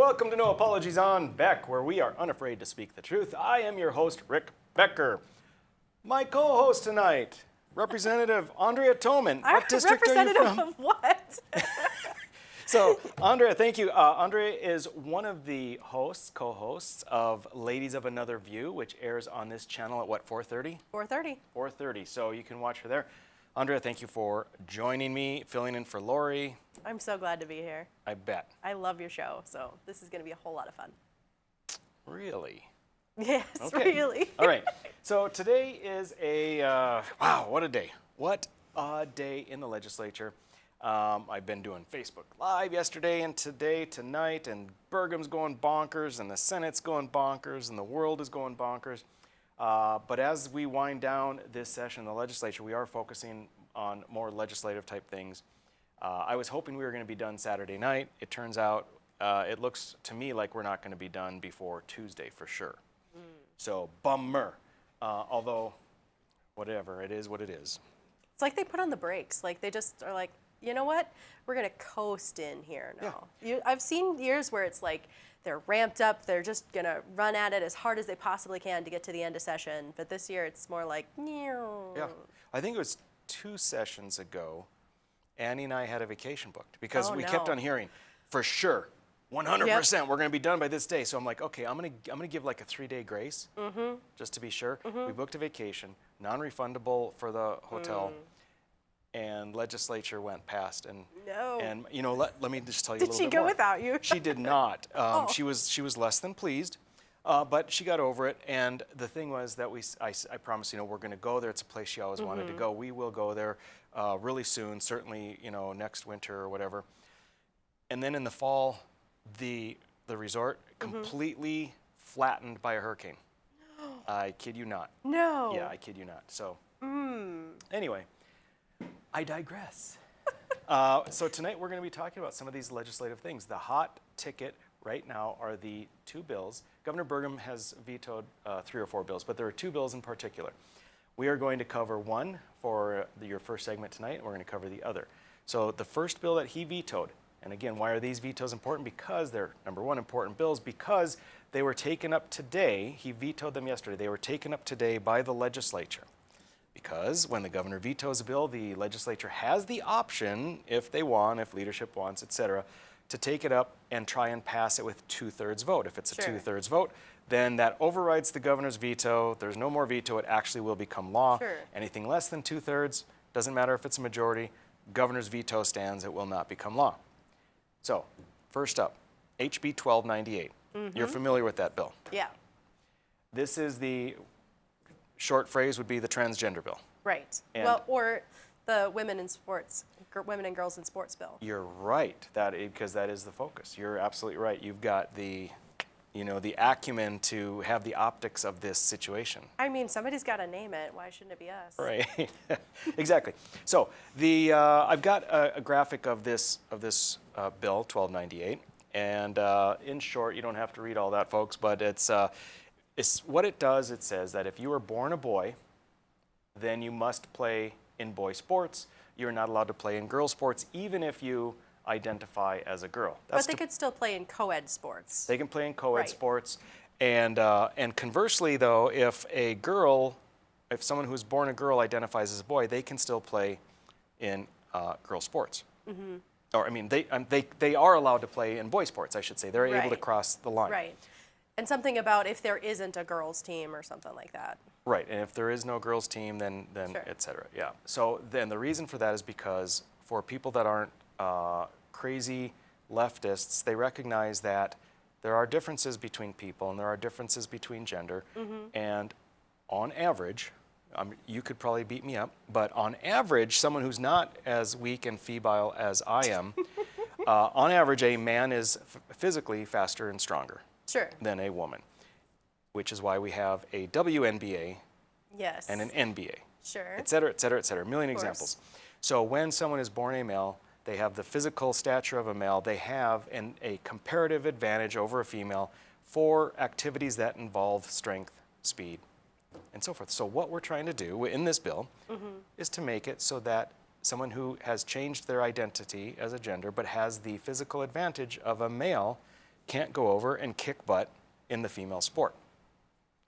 welcome to No Apologies on Beck, where we are unafraid to speak the truth. I am your host, Rick Becker. My co-host tonight, Representative Andrea Toman. What district are you from? Representative of what? So, Andrea, thank you. Andrea is one of the co-hosts of Ladies of Another View, which airs on this channel at what, 4:30? 4:30. 4:30, so you can watch her there. Andrea, thank you for joining me, filling in for Lori. I'm so glad to be here. I bet. I love your show, so this is going to be a whole lot of fun. Really? Yes, Okay. really. All right. So today is wow, what a day. What a day in the legislature. I've been doing Facebook Live yesterday and today, tonight, and Burgum's going bonkers, and the Senate's going bonkers, and the world is going bonkers. But as we wind down this session in the legislature, we are focusing on more legislative type things. I was hoping we were going to be done Saturday night. It turns out it looks to me like we're not going to be done before Tuesday for sure. So bummer. Although, whatever, it is what it is. It's like they put on the brakes. Like they just are like, you know what? We're going to coast in here now. Yeah. I've seen years where it's like they're ramped up. They're just going to run at it as hard as they possibly can to get to the end of session. But this year it's more like, Yeah. I think it was 2 sessions ago, Annie and I had a vacation booked because we kept on hearing, for sure, 100%, we're going to be done by this day. So I'm like, okay, I'm going to give like a 3-day grace, just to be sure. We booked a vacation, non-refundable for the hotel, and legislature went past. And and you know, let me just tell you a little bit more. Did she go without you? She did not. She was less than pleased. But she got over it, and the thing was that I promised, you know, we're going to go there. It's a place she always wanted to go. We will go there really soon, certainly, you know, next winter or whatever. And then in the fall, the resort completely flattened by a hurricane. I kid you not. No. Yeah, I kid you not. So anyway, I digress. So tonight we're going to be talking about some of these legislative things. The hot ticket right now are the 2 bills. Governor Burgum has vetoed 3 or 4 bills, but there are 2 bills in particular. We are going to cover one for your first segment tonight, and we're going to cover the other. So the first bill that he vetoed, and again, why are these vetoes important? Because they're, number one, important bills, because they were taken up today. He vetoed them yesterday. They were taken up today by the legislature. Because when the governor vetoes a bill, the legislature has the option, if they want, if leadership wants, etc., to take it up and try and pass it with 2/3 vote. If it's a 2/3 vote, then that overrides the governor's veto. There's no more veto. It actually will become law. Anything less than 2/3, doesn't matter if it's a majority, governor's veto stands. It will not become law. So, first up, HB 1298. You're familiar with that bill? Yeah. This is the short phrase would be the transgender bill. Right. And well, or the women and girls in sports bill. You're right, because that is the focus. You're absolutely right. You've got the, you know, the acumen to have the optics of this situation. I mean, somebody's got to name it. Why shouldn't it be us? Right. Exactly. So I've got a graphic of this bill 1298, and in short, you don't have to read all that, folks. But it's what it does. It says that if you were born a boy, then you must play in boy sports. You're not allowed to play in girl sports, even if you identify as a girl. But they could still play in co-ed sports. They can play in co-ed sports. And conversely, though, if someone who's born a girl identifies as a boy, they can still play in girl sports. Or, I mean, they are allowed to play in boy sports, I should say. They're able to cross the line. Right. And something about if there isn't a girls' team or something like that. Right, and if there is no girls' team, then et cetera, yeah. So then the reason for that is because for people that aren't crazy leftists, they recognize that there are differences between people and there are differences between gender. And on average, you could probably beat me up, but on average, someone who's not as weak and febrile as I am, on average, a man is physically faster and stronger than a woman, which is why we have a WNBA and an NBA, et cetera, et cetera, et cetera, a million examples. So when someone is born a male, they have the physical stature of a male. They have a comparative advantage over a female for activities that involve strength, speed, and so forth. So what we're trying to do in this bill is to make it so that someone who has changed their identity as a gender but has the physical advantage of a male can't go over and kick butt in the female sport.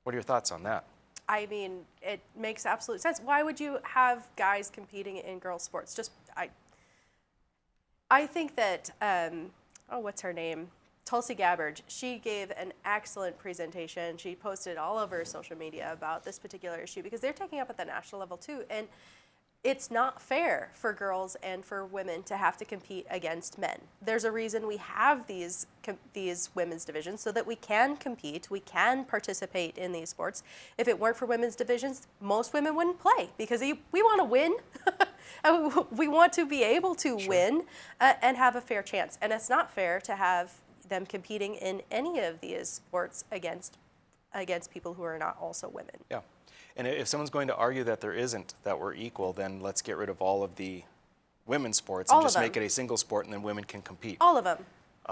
What are your thoughts on that? I mean, it makes absolute sense. Why would you have guys competing in girls' sports? I think that, what's her name? Tulsi Gabbard, she gave an excellent presentation. She posted all over social media about this particular issue because they're taking up at the national level too. And it's not fair for girls and for women to have to compete against men. There's a reason we have these women's divisions so that we can compete, we can participate in these sports. If it weren't for women's divisions, most women wouldn't play because we want to win. We want to be able to win and have a fair chance. And it's not fair to have them competing in any of these sports against people who are not also women. Yeah. And if someone's going to argue that there isn't, that we're equal, then let's get rid of all of the women's sports and just make it a single sport, and then women can compete. All of them.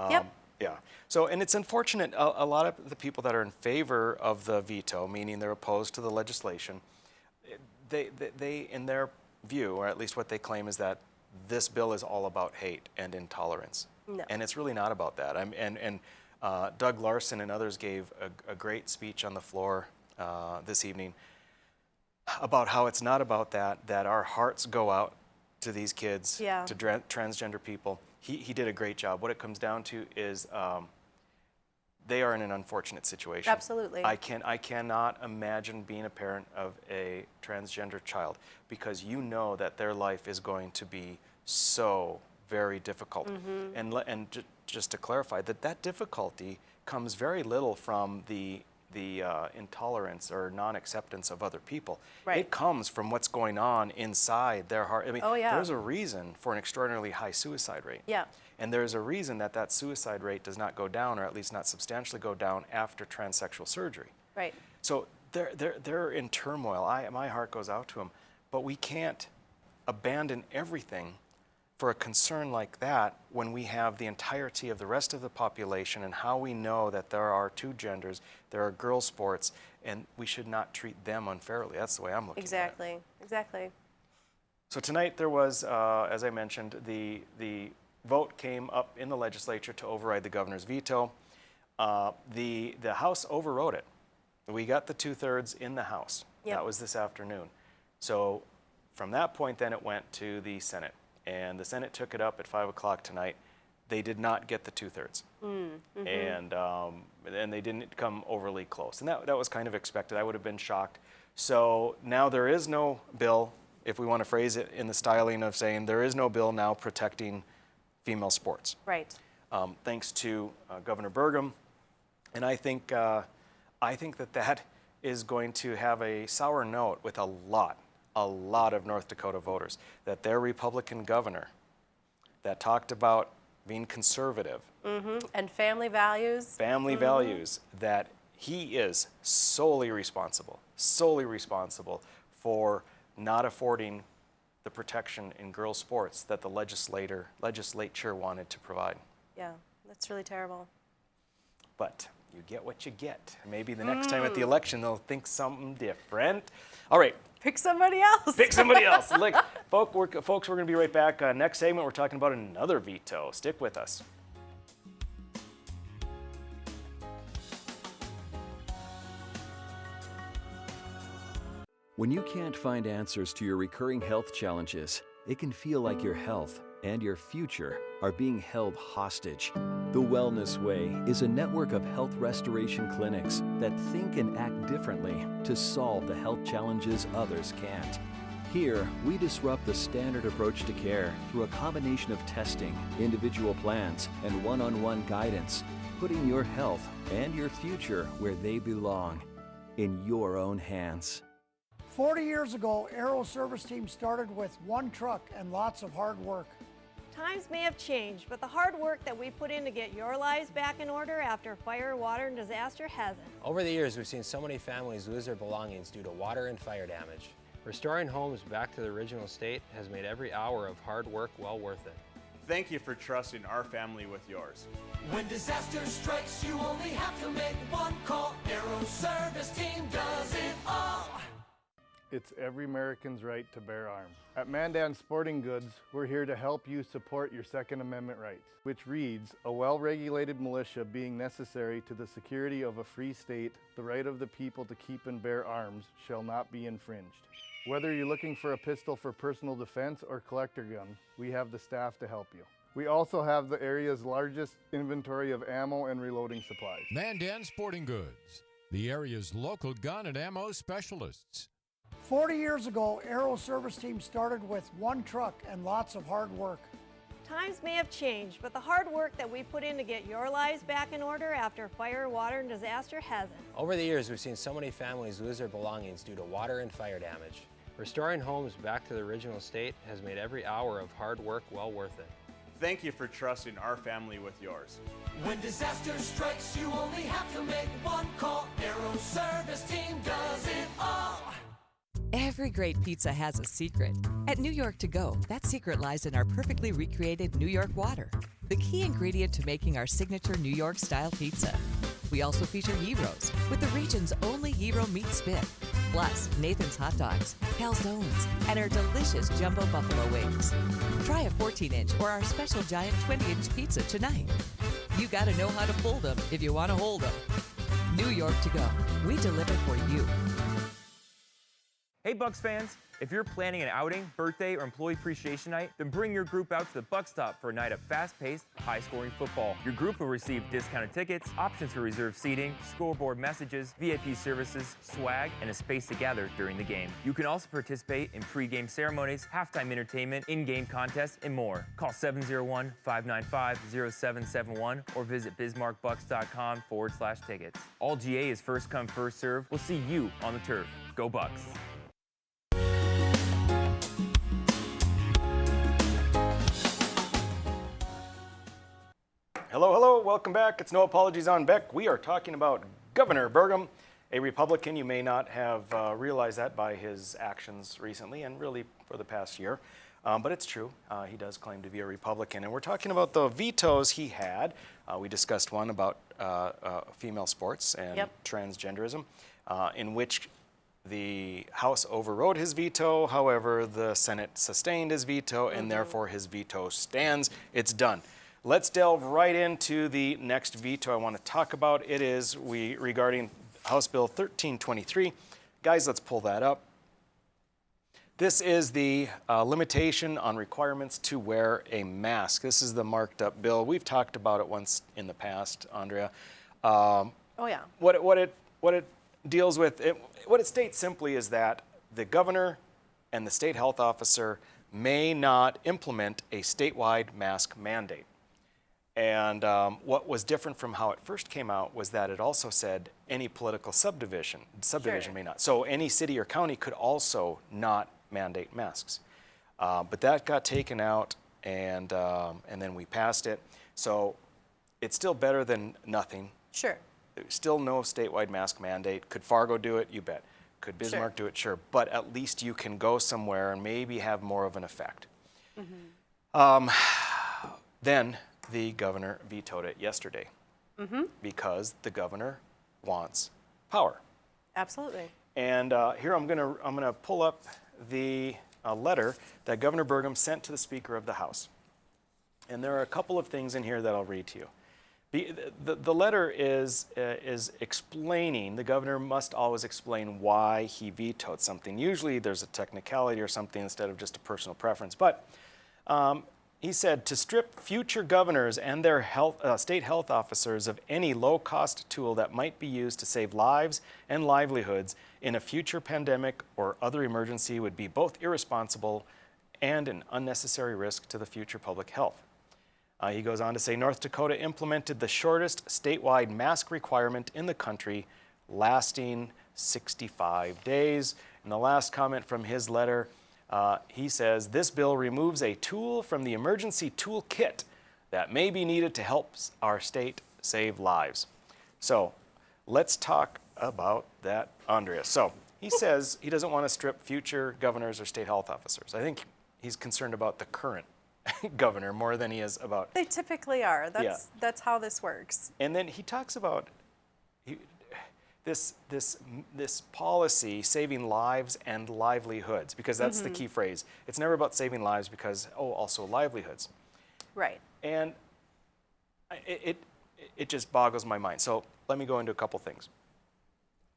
Yep. Yeah. So, and it's unfortunate, a lot of the people that are in favor of the veto, meaning they're opposed to the legislation, they in their view, or at least what they claim, is that this bill is all about hate and intolerance. No. And it's really not about that. Doug Larson and others gave a great speech on the floor this evening about how it's not about that our hearts go out to these kids, to transgender people. He did a great job. What it comes down to is they are in an unfortunate situation. Absolutely. I cannot imagine being a parent of a transgender child, because you know that their life is going to be so very difficult. And just to clarify, that difficulty comes very little from the intolerance or non-acceptance of other people. Right. It comes from what's going on inside their heart. I mean, Oh, yeah. there's a reason for an extraordinarily high suicide rate. Yeah. And there's a reason that suicide rate does not go down, or at least not substantially go down, after transsexual surgery. Right. So they're in turmoil. My heart goes out to them. But we can't abandon everything for a concern like that when we have the entirety of the rest of the population, and how we know that there are two genders, there are girl sports, and we should not treat them unfairly. That's the way I'm looking at it. Exactly. So tonight there was, as I mentioned, the vote came up in the legislature to override the governor's veto. The House overrode it. We got the 2/3 in the House. Yep. That was this afternoon. So from that point, then it went to the Senate. And the Senate took it up at 5 o'clock tonight. They did not get the 2/3. And they didn't come overly close. And that was kind of expected. I would have been shocked. So now there is no bill, if we want to phrase it in the styling of saying there is no bill now protecting female sports. Right. Thanks to Governor Burgum. And I think that is going to have a sour note with a lot of North Dakota voters, that their Republican governor that talked about being conservative And family values. Values, that he is solely responsible for not affording the protection in girls' sports that the legislature wanted to provide. Yeah, that's really terrible. But you get what you get. Maybe the next time at the election they'll think something different. All right. Pick somebody else. Pick somebody else. Look, folks, we're going to be right back. Next segment, we're talking about another veto. Stick with us. When you can't find answers to your recurring health challenges, it can feel like your health and your future are being held hostage. The Wellness Way is a network of health restoration clinics that think and act differently to solve the health challenges others can't. Here, we disrupt the standard approach to care through a combination of testing, individual plans, and one-on-one guidance, putting your health and your future where they belong, in your own hands. 40 years ago, Aero Service Team started with one truck and lots of hard work. Times may have changed, but the hard work that we put in to get your lives back in order after fire, water, and disaster hasn't. Over the years, we've seen so many families lose their belongings due to water and fire damage. Restoring homes back to the original state has made every hour of hard work well worth it. Thank you for trusting our family with yours. When disaster strikes, you only have to make one call. Aero Service Team does it all. It's every American's right to bear arms. At Mandan Sporting Goods, we're here to help you support your Second Amendment rights, which reads, a well-regulated militia being necessary to the security of a free state, the right of the people to keep and bear arms shall not be infringed. Whether you're looking for a pistol for personal defense or collector gun, we have the staff to help you. We also have the area's largest inventory of ammo and reloading supplies. Mandan Sporting Goods, the area's local gun and ammo specialists. 40 years ago, Aero Service Team started with one truck and lots of hard work. Times may have changed, but the hard work that we put in to get your lives back in order after fire, water, and disaster hasn't. Over the years, we've seen so many families lose their belongings due to water and fire damage. Restoring homes back to the original state has made every hour of hard work well worth it. Thank you for trusting our family with yours. When disaster strikes, you only have to make one call. Aero Service Team does it all. Every great pizza has a secret. At New York To Go, that secret lies in our perfectly recreated New York water, the key ingredient to making our signature New York-style pizza. We also feature gyros, with the region's only gyro meat spit, plus Nathan's hot dogs, calzones, and our delicious jumbo buffalo wings. Try a 14-inch or our special giant 20-inch pizza tonight. You gotta know how to fold them if you want to hold them. New York To Go, we deliver for you. Hey Bucks fans, if you're planning an outing, birthday, or employee appreciation night, then bring your group out to the Buck Stop for a night of fast-paced, high-scoring football. Your group will receive discounted tickets, options for reserved seating, scoreboard messages, VIP services, swag, and a space to gather during the game. You can also participate in pre-game ceremonies, halftime entertainment, in-game contests, and more. Call 701-595-0771 or visit bismarckbucks.com/tickets. All GA is first come, first serve. We'll see you on the turf. Go Bucks! Hello, hello, welcome back. It's No Apologies on Beck. We are talking about Governor Burgum, a Republican. You may not have realized that by his actions recently and really for the past year, but it's true. He does claim to be a Republican. And we're talking about the vetoes he had. We discussed one about female sports and transgenderism, in which the House overrode his veto. However, the Senate sustained his veto, and therefore his veto stands. It's done. Let's delve right into the next veto I want to talk about. It is regarding House Bill 1323. Guys, let's pull that up. This is the limitation on requirements to wear a mask. This is the marked up bill. We've talked about it once in the past, Andrea. Oh yeah. What it deals with, what it states simply is that the governor and the state health officer may not implement a statewide mask mandate. And what was different from how it first came out was that it also said any political subdivision may not. So any city or county could also not mandate masks. But that got taken out, and then we passed it. So it's still better than nothing. Sure. There's still no statewide mask mandate. Could Fargo do it? You bet. Could Bismarck do it? Sure. But at least you can go somewhere and maybe have more of an effect. Then the governor vetoed it yesterday because the governor wants power. Absolutely. And here I'm gonna pull up the letter that Governor Burgum sent to the Speaker of the House. And there are a couple of things in here that I'll read to you. The letter is explaining, the governor must always explain why he vetoed something. Usually there's a technicality or something instead of just a personal preference. But he said, to strip future governors and their state health officers of any low-cost tool that might be used to save lives and livelihoods in a future pandemic or other emergency would be both irresponsible and an unnecessary risk to the future public health. He goes on to say, North Dakota implemented the shortest statewide mask requirement in the country, lasting 65 days. And the last comment from his letter, he says, this bill removes a tool from the emergency toolkit that may be needed to help our state save lives. So let's talk about that, Andrea. So he says he doesn't want to strip future governors or state health officers. I think he's concerned about the current governor more than he is about. They typically are. That's how this works. And then he talks about, this policy saving lives and livelihoods, because that's the key phrase. It's never about saving lives because, also livelihoods. Right. And it just boggles my mind. So let me go into a couple things.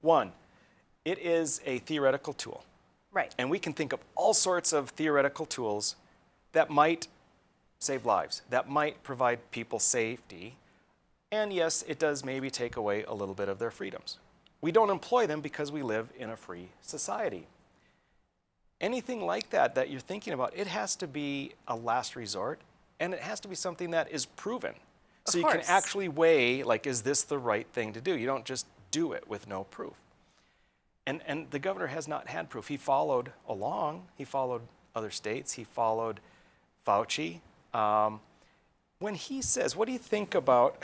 One, it is a theoretical tool. Right. And we can think of all sorts of theoretical tools that might save lives, that might provide people safety. And yes, it does maybe take away a little bit of their freedoms. We don't employ them because we live in a free society. Anything like that you're thinking about, it has to be a last resort, and it has to be something that is proven. So you can actually weigh, like, is this the right thing to do? You don't just do it with no proof. And the governor has not had proof. He followed along. He followed other states. He followed Fauci. When he says, what do you think about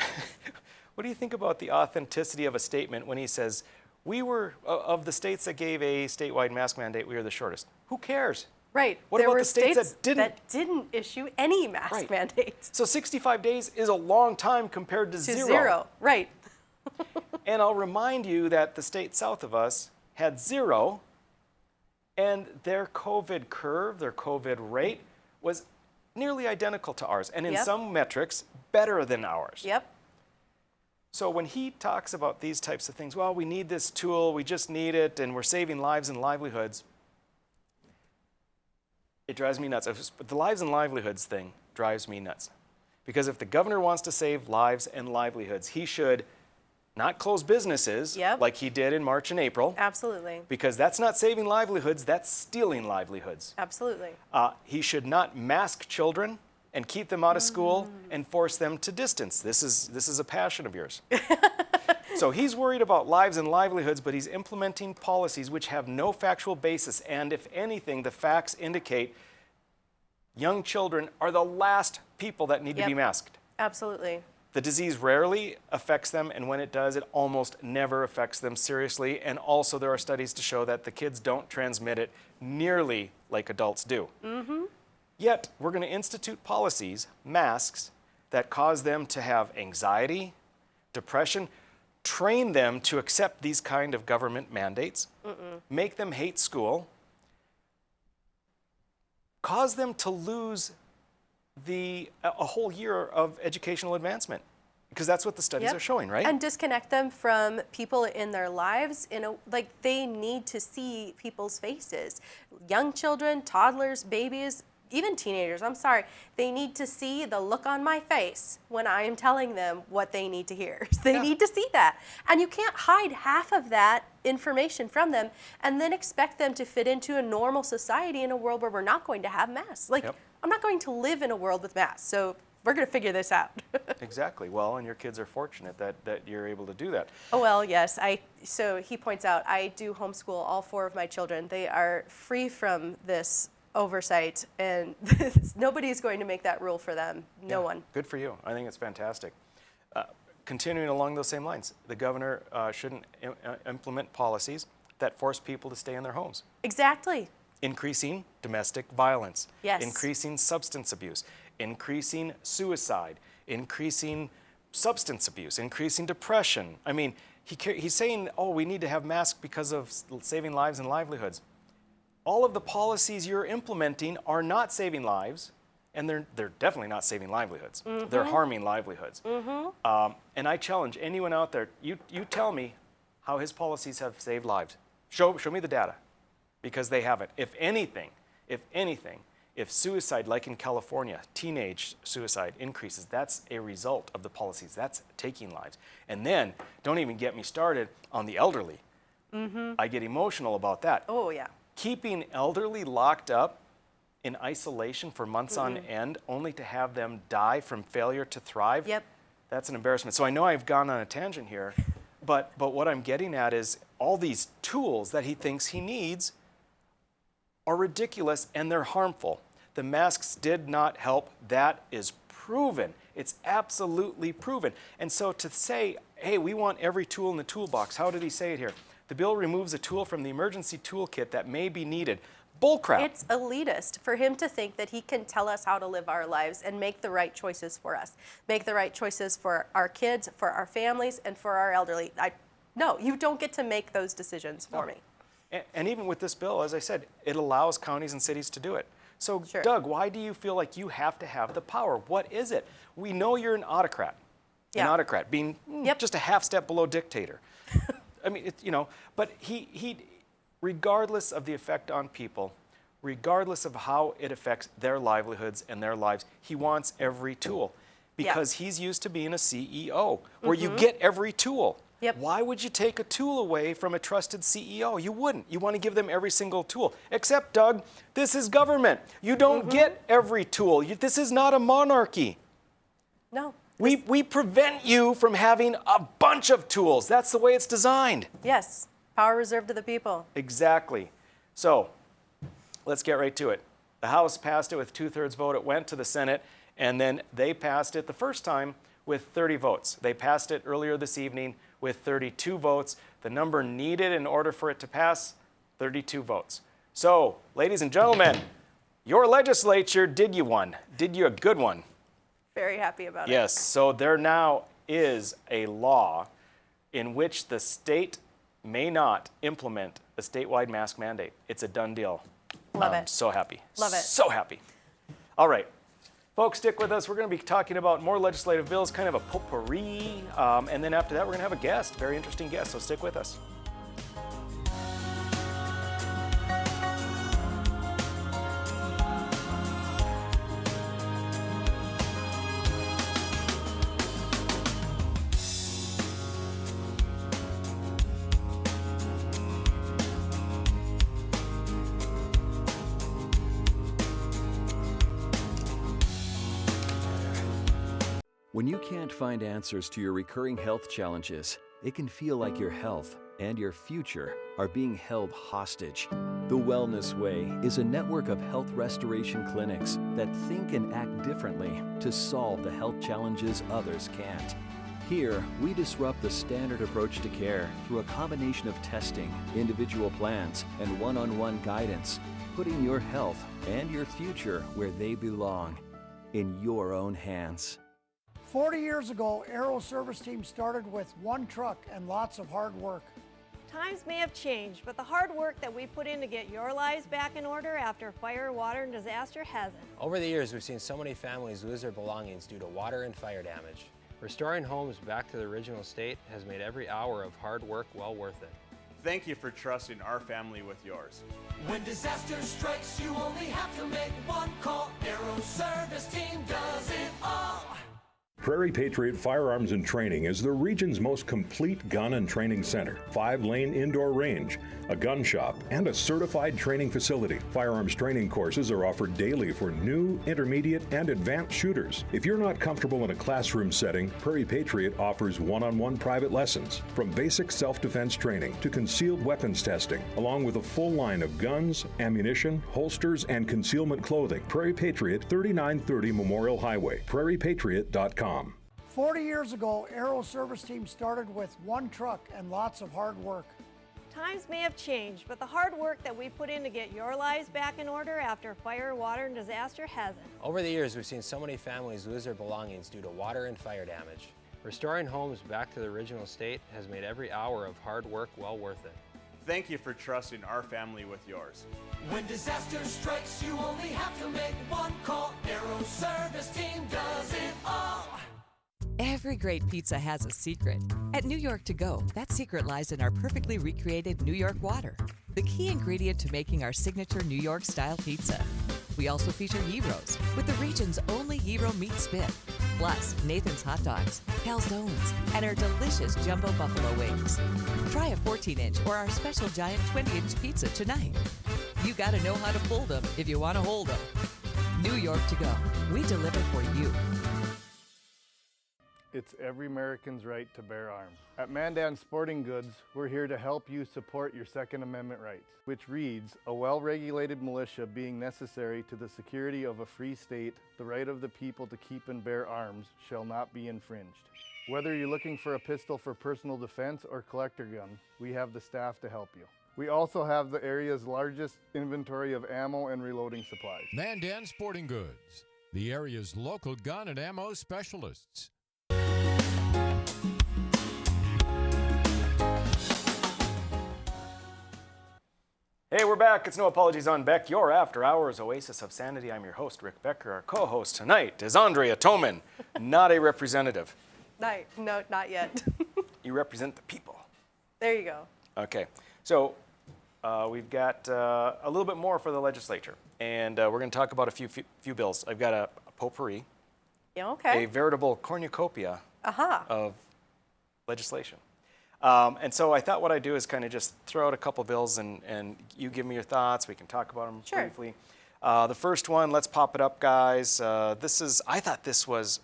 what do you think about the authenticity of a statement when he says, we were, of the states that gave a statewide mask mandate, we were the shortest? Who cares? Right. What there about were the states that didn't issue any mask mandates? So 65 days is a long time compared to zero. Zero, right. And I'll remind you that the state south of us had 0, and their COVID curve, their COVID rate, was nearly identical to ours, and in some metrics, better than ours. Yep. So when he talks about these types of things, well, we need this tool, we just need it, and we're saving lives and livelihoods, it drives me nuts. The lives and livelihoods thing drives me nuts. Because if the governor wants to save lives and livelihoods, he should not close businesses like he did in March and April. Absolutely. Because that's not saving livelihoods, that's stealing livelihoods. Absolutely. He should not mask children and keep them out of school and force them to distance. This is a passion of yours. So he's worried about lives and livelihoods, but he's implementing policies which have no factual basis. And if anything, the facts indicate young children are the last people that need to be masked. Absolutely. The disease rarely affects them, and when it does, it almost never affects them seriously. And also there are studies to show that the kids don't transmit it nearly like adults do. Yet, we're going to institute policies, masks, that cause them to have anxiety, depression, train them to accept these kind of government mandates, make them hate school, cause them to lose a whole year of educational advancement, because that's what the studies are showing, right? And disconnect them from people in their lives. Like, they need to see people's faces. Young children, toddlers, babies, even teenagers, I'm sorry, they need to see the look on my face when I am telling them what they need to hear. They need to see that. And you can't hide half of that information from them and then expect them to fit into a normal society in a world where we're not going to have masks. Like, I'm not going to live in a world with masks, so we're going to figure this out. Exactly. Well, and your kids are fortunate that you're able to do that. Oh, well, yes. So he points out, I do homeschool all 4 of my children. They are free from this oversight, and nobody's going to make that rule for them. No one. Good for you. I think it's fantastic. Continuing along those same lines, the governor shouldn't implement policies that force people to stay in their homes. Exactly. Increasing domestic violence, Yes. increasing substance abuse, increasing suicide, increasing substance abuse, increasing depression. I mean, he's saying, oh, we need to have masks because of saving lives and livelihoods. All of the policies you're implementing are not saving lives, and they're definitely not saving livelihoods. They're harming livelihoods. And I challenge anyone out there, you tell me how his policies have saved lives. Show me the data, because they haven't. If anything, if suicide, like in California, teenage suicide increases, that's a result of the policies. That's taking lives. And then, don't even get me started on the elderly. I get emotional about that. Oh, yeah. Keeping elderly locked up in isolation for months on end, only to have them die from failure to thrive, that's an embarrassment. So I know I've gone on a tangent here, but what I'm getting at is all these tools that he thinks he needs are ridiculous and they're harmful. The masks did not help. That is proven. It's absolutely proven. And so to say, hey, we want every tool in the toolbox, how did he say it here? The bill removes a tool from the emergency toolkit that may be needed. Bullcrap. It's elitist for him to think that he can tell us how to live our lives and make the right choices for us. Make the right choices for our kids, for our families, and for our elderly. No, you don't get to make those decisions for me. And even with this bill, as I said, it allows counties and cities to do it. So, Doug, why do you feel like you have to have the power? What is it? We know you're an autocrat. An autocrat, being just a half step below dictator. I mean, but he, regardless of the effect on people, regardless of how it affects their livelihoods and their lives, he wants every tool because he's used to being a CEO where you get every tool. Why would you take a tool away from a trusted CEO? You wouldn't. You want to give them every single tool. Except, Doug, this is government. You don't get every tool. This is not a monarchy. No. We prevent you from having a bunch of tools. That's the way it's designed. Yes. Power reserved to the people. Exactly. So let's get right to it. The House passed it with 2/3 vote. It went to the Senate, and then they passed it the first time with 30 votes. They passed it earlier this evening with 32 votes. The number needed in order for it to pass, 32 votes. So, ladies and gentlemen, your legislature did you one. Did you a good one. Very happy about it. Yes, so there now is a law in which the state may not implement a statewide mask mandate. It's a done deal. Love I'm it. so happy. Love it. So happy. All right. Folks, stick with us. We're going to be talking about more legislative bills, kind of a potpourri. And then after that, we're going to have a guest, very interesting guest. So stick with us. When you can't find answers to your recurring health challenges, it can feel like your health and your future are being held hostage. The Wellness Way is a network of health restoration clinics that think and act differently to solve the health challenges others can't. Here, we disrupt the standard approach to care through a combination of testing, individual plans, and one-on-one guidance, putting your health and your future where they belong, in your own hands. 40 years ago, Aero Service Team started with one truck and lots of hard work. Times may have changed, but the hard work that we put in to get your lives back in order after fire, water, and disaster hasn't. Over the years, we've seen so many families lose their belongings due to water and fire damage. Restoring homes back to the original state has made every hour of hard work well worth it. Thank you for trusting our family with yours. When disaster strikes, you only have to make one call. Aero Service Team does it all. Prairie Patriot Firearms and Training is the region's most complete gun and training center. 5-lane indoor range, a gun shop, and a certified training facility. Firearms training courses are offered daily for new, intermediate, and advanced shooters. If you're not comfortable in a classroom setting, Prairie Patriot offers one-on-one private lessons, from basic self-defense training to concealed weapons testing, along with a full line of guns, ammunition, holsters, and concealment clothing. Prairie Patriot, 3930 Memorial Highway, prairiepatriot.com. 40 years ago, Aero Service Team started with one truck and lots of hard work. Times may have changed, but the hard work that we put in to get your lives back in order after fire, water, and disaster hasn't. Over the years, we've seen so many families lose their belongings due to water and fire damage. Restoring homes back to the original state has made every hour of hard work well worth it. Thank you for trusting our family with yours. When disaster strikes, you only have to make one call. Aero Service Team does it all. Every great pizza has a secret. At New York To Go, that secret lies in our perfectly recreated New York water, the key ingredient to making our signature New York-style pizza. We also feature Heroes, with the region's only Hero meat spit, plus Nathan's hot dogs, calzones, and our delicious jumbo buffalo wings. Try a 14-inch or our special giant 20-inch pizza tonight. You gotta know how to fold them if you want to hold them. New York To Go, we deliver for you. It's every American's right to bear arms. At Mandan Sporting Goods, we're here to help you support your Second Amendment rights, which reads, a well-regulated militia being necessary to the security of a free state, the right of the people to keep and bear arms shall not be infringed. Whether you're looking for a pistol for personal defense or collector gun, we have the staff to help you. We also have the area's largest inventory of ammo and reloading supplies. Mandan Sporting Goods, the area's local gun and ammo specialists. Hey, we're back. It's No Apologies on Beck, your after-hours oasis of sanity. I'm your host, Rick Becker. Our co-host tonight is Andrea Toman, not a representative. No, not yet. You represent the people. There you go. Okay, so we've got a little bit more for the legislature, and we're going to talk about a few bills. I've got a potpourri, Yeah, okay. a veritable cornucopia of legislation. And so I thought what I'd do is kind of just throw out a couple bills and you give me your thoughts. We can talk about them briefly. The first one, let's pop it up, guys. I thought this was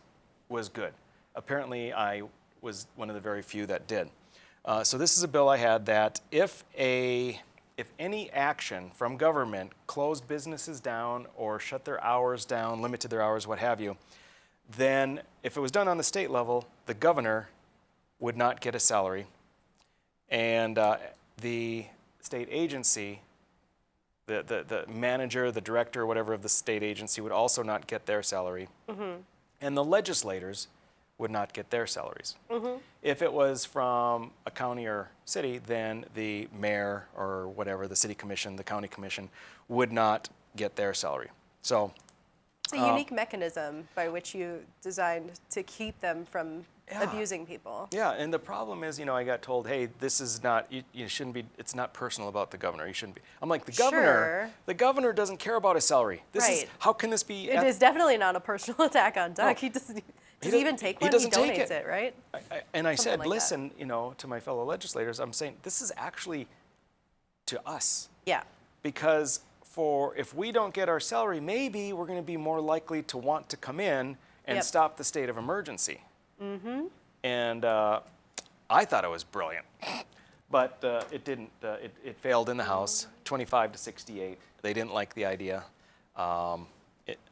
good. Apparently, I was one of the very few that did. So this is a bill I had that if any action from government closed businesses down or shut their hours down, limited their hours, what have you, then if it was done on the state level, the governor would not get a salary. And the state agency, the manager, the director, whatever of the state agency would also not get their salary. And the legislators would not get their salaries. If it was from a county or city, then the mayor or whatever, the city commission, the county commission, would not get their salary. So it's a unique mechanism by which you designed to keep them from abusing people. Yeah, and the problem is, I got told, hey, this is not, you shouldn't be, it's not personal about the governor. You shouldn't be. I'm like, the governor doesn't care about his salary. This is, how can this be? It is definitely not a personal attack on Doug. No. Does he even take one? He donates it, right? I said, like listen, to my fellow legislators, I'm saying, this is actually to us. Yeah. Because if we don't get our salary, maybe we're going to be more likely to want to come in and stop the state of emergency. And I thought it was brilliant, but it didn't. It failed in the House, 25 to 68. They didn't like the idea. I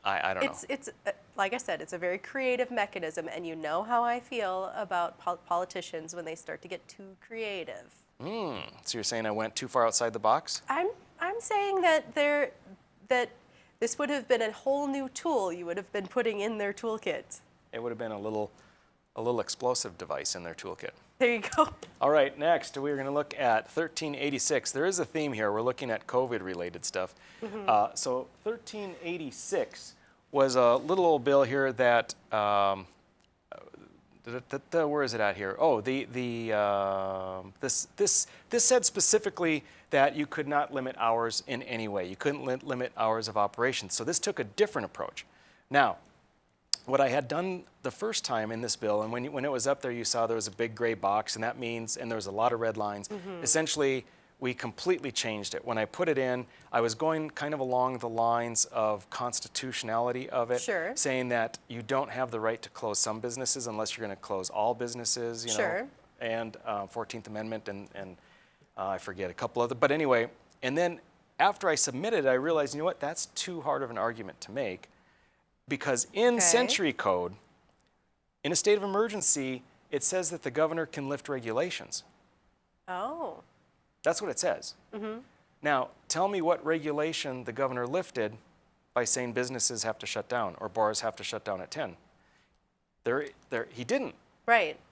don't know. It's like I said, it's a very creative mechanism, and you know how I feel about politicians when they start to get too creative. So you're saying I went too far outside the box? I'm saying that this would have been a whole new tool you would have been putting in their toolkit. It would have been a little explosive device in their toolkit. There you go. All right, next we're going to look at 1386. There is a theme here. We're looking at COVID-related stuff. So 1386 was a little old bill here that, where is it at here? Oh, this said specifically that you could not limit hours in any way. You couldn't limit hours of operation. So this took a different approach. Now, what I had done the first time in this bill, and when it was up there, you saw there was a big gray box, and that means, and there was a lot of red lines. Essentially, we completely changed it. When I put it in, I was going kind of along the lines of constitutionality of it, saying that you don't have the right to close some businesses unless you're going to close all businesses, know, and 14th Amendment, and I forget a couple other, but anyway, and then after I submitted, I realized, you know what, that's too hard of an argument to make. Because in Century Code, in a state of emergency, it says that the governor can lift regulations. Oh. That's what it says. Now, tell me what regulation the governor lifted by saying businesses have to shut down or bars have to shut down at 10. He didn't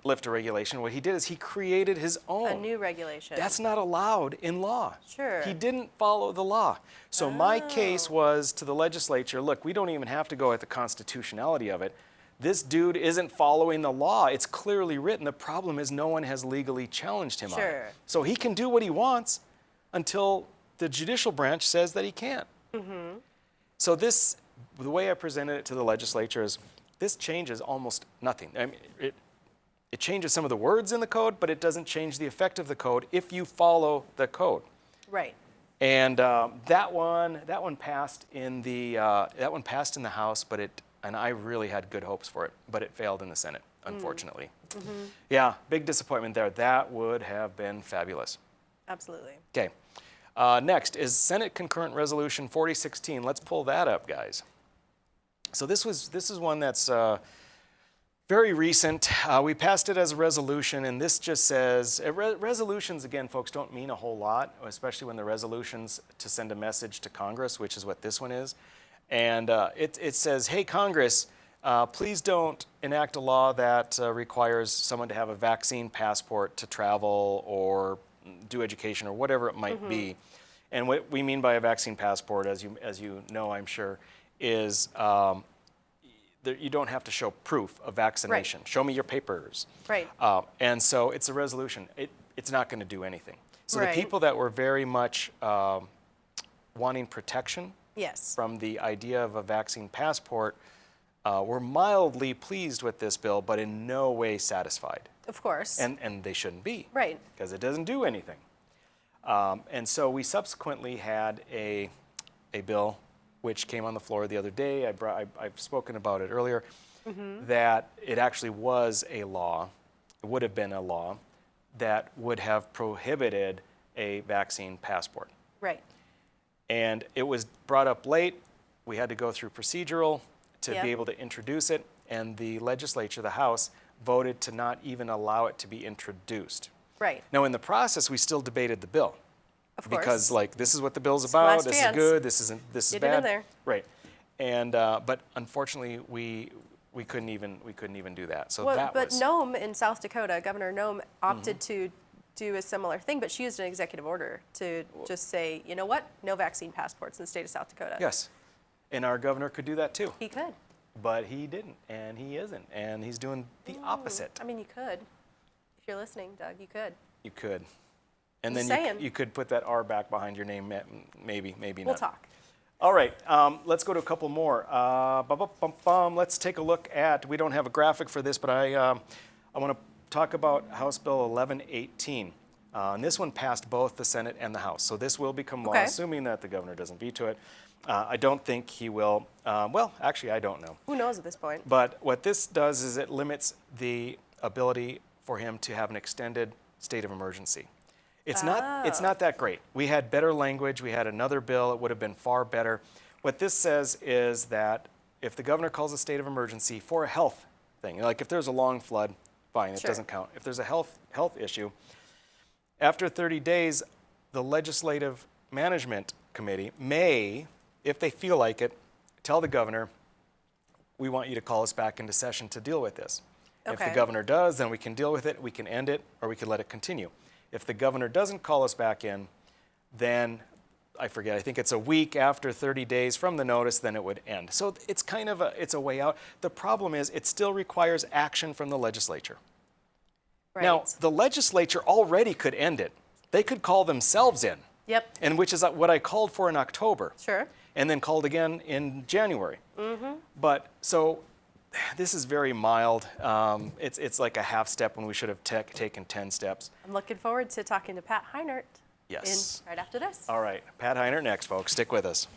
lift a regulation. What he did is he created his own. A new regulation. That's not allowed in law. He didn't follow the law. So my case was to the legislature, look, we don't even have to go at the constitutionality of it. This dude isn't following the law. It's clearly written. The problem is no one has legally challenged him on it. So he can do what he wants until the judicial branch says that he can't. So the way I presented it to the legislature is this changes almost nothing. I mean, it changes some of the words in the code, but it doesn't change the effect of the code if you follow the code. And that one passed in the House, and I really had good hopes for it, but it failed in the Senate, unfortunately. Yeah, big disappointment there. That would have been fabulous. Absolutely. Okay. Next is Senate Concurrent Resolution 4016. Let's pull that up, guys. So this is one that's very recent. We passed it as a resolution, and this just says, resolutions, again, folks, don't mean a whole lot, especially when the resolutions to send a message to Congress, which is what this one is. And it says, hey, Congress, please don't enact a law that requires someone to have a vaccine passport to travel or do education or whatever it might be. And what we mean by a vaccine passport, as you know, I'm sure, is you don't have to show proof of vaccination. Right. Show me your papers. Right. And so it's a resolution. It's not going to do anything. So Right. the people that were very much wanting protection Yes. from the idea of a vaccine passport were mildly pleased with this bill, but in no way satisfied. Of course. And they shouldn't be. Right. Because it doesn't do anything. And so we subsequently had a bill which came on the floor the other day. I've spoken about it earlier, that it actually was a law, it would have been a law, that would have prohibited a vaccine passport. Right. And it was brought up late. We had to go through procedural to Yep. be able to introduce it, and the legislature, the House, voted to not even allow it to be introduced. Right. Now, in the process, we still debated the bill. Of course. Because, like, this is what the bill's It's the about, last this is chance. good, this is Get it bad. in there. Right. And, but unfortunately, we couldn't even do that. So Well, that but was. Nome in South Dakota, Governor Nome opted to do a similar thing, but she used an executive order to just say, you know what, no vaccine passports in the state of South Dakota. Yes. And our governor could do that too. He could. But he didn't, and he isn't, and he's doing the opposite. I mean, you could. If you're listening, Doug, you could. You could. And Just then saying. you could put that R back behind your name, maybe not. We'll talk. All right, let's go to a couple more. Let's take a look at, we don't have a graphic for this, but I want to talk about House Bill 1118. And this one passed both the Senate and the House. So this will become law, Okay. assuming that the governor doesn't veto it. I don't think he will. Well, actually, I don't know. Who knows at this point? But what this does is it limits the ability for him to have an extended state of emergency. It's not that great. We had better language. We had another bill. It would have been far better. What this says is that if the governor calls a state of emergency for a health thing, like if there's a long flood, fine, it Sure. doesn't count. If there's a health issue, after 30 days, the Legislative Management Committee may, if they feel like it, tell the governor, we want you to call us back into session to deal with this. If the Okay. governor does, then we can deal with it, we can end it, or we can let it continue. If the governor doesn't call us back in, then I forget, I think it's a week after 30 days from the notice, then it would end. So it's kind of it's a way out. The problem is it still requires action from the legislature. Right. Now, the legislature already could end it. They could call themselves in. Yep. And which is what I called for in October. Sure. And then called again in January. Mm-hmm. But so this is very mild. It's like a half step when we should have taken 10 steps. I'm looking forward to talking to Pat Heinert. Yes. Right after this. All right, Pat Heinert next, folks. Stick with us.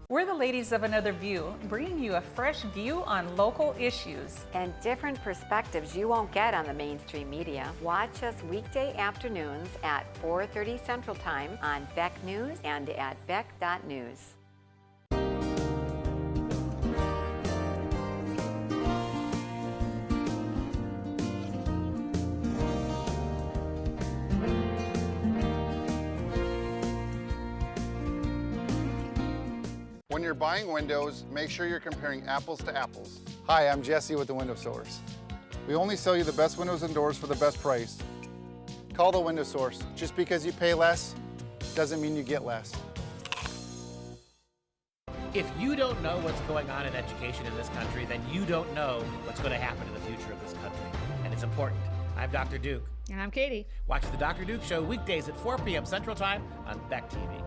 We're the ladies of Another View, bringing you a fresh view on local issues. And different perspectives you won't get on the mainstream media. Watch us weekday afternoons at 4:30 Central Time on Beck News and at beck.news. When you're buying windows, make sure you're comparing apples to apples. Hi, I'm Jesse with the Window Source. We only sell you the best windows and doors for the best price. Call the Window Source. Just because you pay less doesn't mean you get less. If you don't know what's going on in education in this country, then you don't know what's going to happen in the future of this country. And it's important. I'm Dr. Duke. And I'm Katie. Watch the Dr. Duke Show weekdays at 4 p.m. Central Time on Beck TV.